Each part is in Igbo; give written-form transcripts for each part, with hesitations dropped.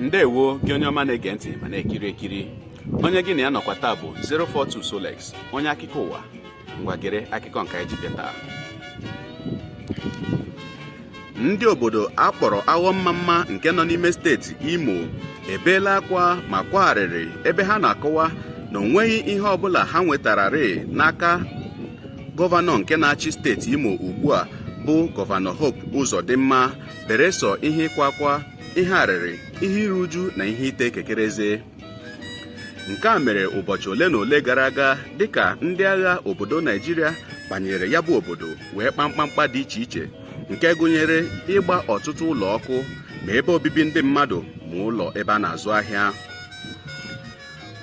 Ndewo gị onye ọma na-ege ntị ma na-ekiri ekiri. Onye gị na ya nọkwa taa bụ 042 Solex, onye akụkọ ụwa. Ngwa gere akụkọ nke anyị ji bịa taa. Ndị obodo akpọrọ Aghọmmamma nke nọ n'ime steeti Imo ebeela akwa ma kwagharịrị ebe ha na-akọwa na onweghị ihe ọbụla ha nwetararị n'aka gọvanọ nke na-achị steeti Imo ugbu a bụ gọvanọ Hope Uzodimma, beresọ ihe ịkwa akwa, ihe arịrị, ihe iru uju na ihe ite kekereze. Nke a mere ụbọchị ole na ole gara aga dịka ndị agha obodo Naịjirịa banyere ya bụ obodo wee kpamkpamkpa dị iche iche nke gụnyere ịgba ọtụtụ ụlọ ọkụ ma ebe obibi ndị mmadụ ma ụlọ ebe a na-azụ ahịa.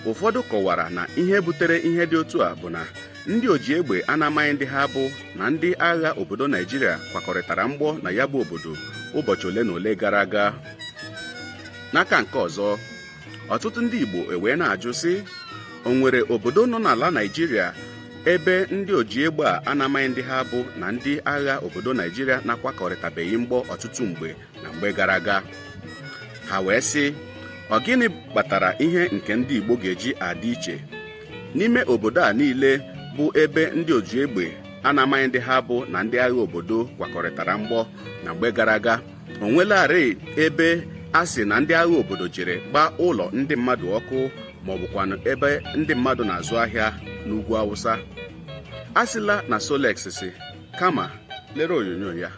Ụfọdụ kọwara na ihe butere ihe dị otu a bụ na ndị oji egbe anamaghị ndị ha bụ na ndị agha obodo Naịjirịa kwakọrịtara mgbọ na ya bụ obodo ụbọchị ole na ole gara aga. N'aka nke ọzọ, ọtụtụ ndị Igbo ewee na-ajụ sị, o nwere obodo nọ n'ala Naịjirịa ebe ndị oji egbe a anamaghị ndị ha bụ na ndị agha obodo Naịjirịa na-akwakọrịtabeghị mgbọ ọtụtụ mgbe gara aga? Ha wee sị, ọ gịnị kpatara ihe nke ndị Igbo ga-eji adị iche? N'ime obodo a niile bụ ebe ndị oji egbe anamaghị ndị ha bụ na ndị agha obodo kwakọrịtara mgbọ na mgbe gara aga, o nwelarị ebe a sị na ndị agha obodo jere gbaa ụlọ ndị mmadụ ọkụ ma ọ bụkwanụ ebe ndị mmadụ na-azụ ahịa n'ugwu Awụsa? A sịla na Solex si, kama lere onyonyo ya.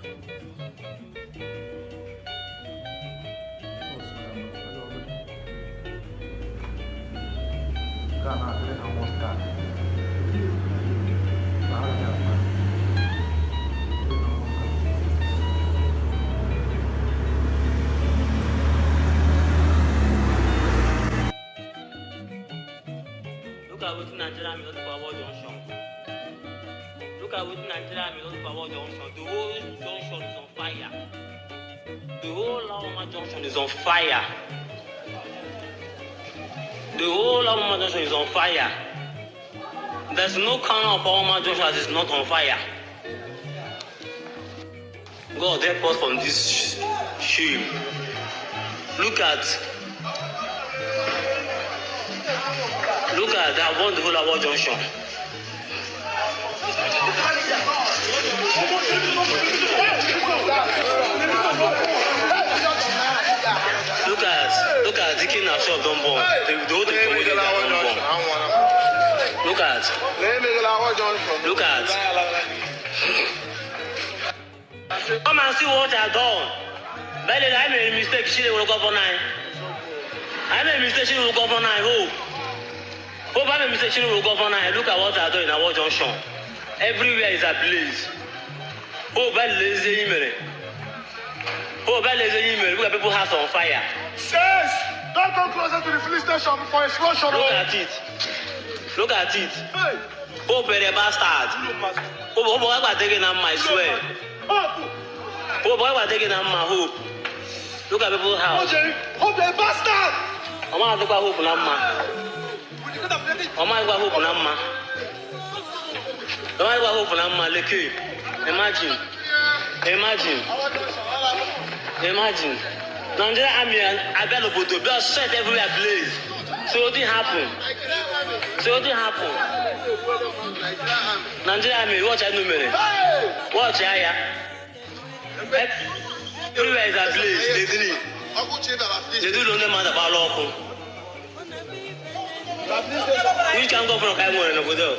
Look at what Nigeria means for our junction. Look at what Nigeria means for our junction. The whole junction is on fire. The whole Lawma junction is on fire. The whole Lawma junction is on fire. There's no corner of Lawma junction that is not on fire. God help us from this shame. Look at that one, the whole Lawma junction. Look at the king of shop don't bomb. The whole thing from within don't bomb. Look at. Come and see what I done. By the way, I made a mistake. She will go for 9. I made a mistake. She will go for 9. Hope I made a mistake. She will go for 9. Look at what I done in our junction. Everywhere is ablaze. Look at people house on fire. Says, don't go closer to the police station before explosion. Look at it. Hey. Oh, very bastard. Oh, boy, I'm taking on my swear. Oh, boy, I'm taking on my hope. Look at people's house. Hope the bastard. I'm going to go hope on my. I'm going to go hope on my. I'm going to go hope on my. Imagine. Nigeria army and Abel Obodo blood set everywhere blaze. So what did happen? Nigeria army, watch out, watch out. Everywhere is ablaze. They do not know about local. You can go from Kaiwan and Obodo.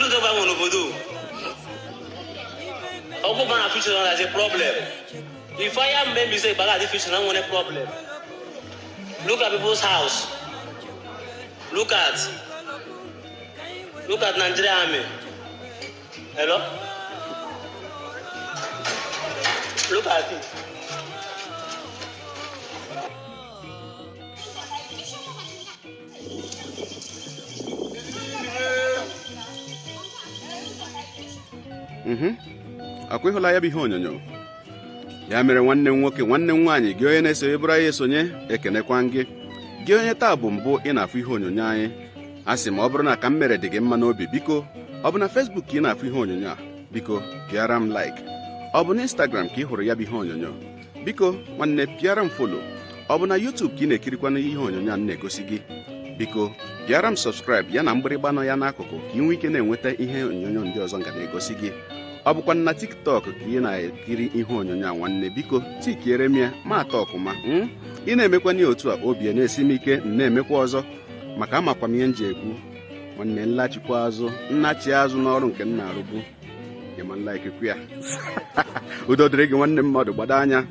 Look over one Obodo. Ogoban future has a problem. If I am maybe say Baga the future don't want a problem. Look at people's house. Look at Nigeria army. Hello? Look at it. Akwa ịhụla ya bụ ihe onyonyo. Ya mere nwanne m nwoke, nwanne m nwaanyị, gị onye na-eso bụrụ anyị esonye, ekenekwa gị. Gị onye taa bụ mbụ ị na-afụ ihe onyonyo anyị. A sị ma ọ bụrụ na ka m mere dị gị mma n'obi, biko ọ bụ na Facebook ka ị na-afụ ihe onyonyo a biko pịara m like. Ọ bụ na Instagram ka ị hụrụ ya bụ ihe onyonyo biko nwanne pịara m follow. Ọ bụ na YouTube ka ị na-ekirikwana ihe onyonyo a na-egosi gị biko pịara m subscribe ya na mgbịrịgba nọ ya n'akụkụ ka ị nwee ike na-enweta ihe onyonyo ndị ọzọ nga na-egosi gị. Ọ bụkwa na TikTok ka ị na-ekiri ihe onyonyo a nwanne biko tikiere m ya ma atọ ọkụma. Ị na-emekwana ya otu a obi na-esi m ike na-emekwa ọzọ maka amakwa m ihe nji ekwu nwanne nlachikwa azụ nnachi azụ n'ọrụ nke m na-arụbu ịma nlaikekwu ya. Udo dịrị gị nwanne mmadụ gbado anya.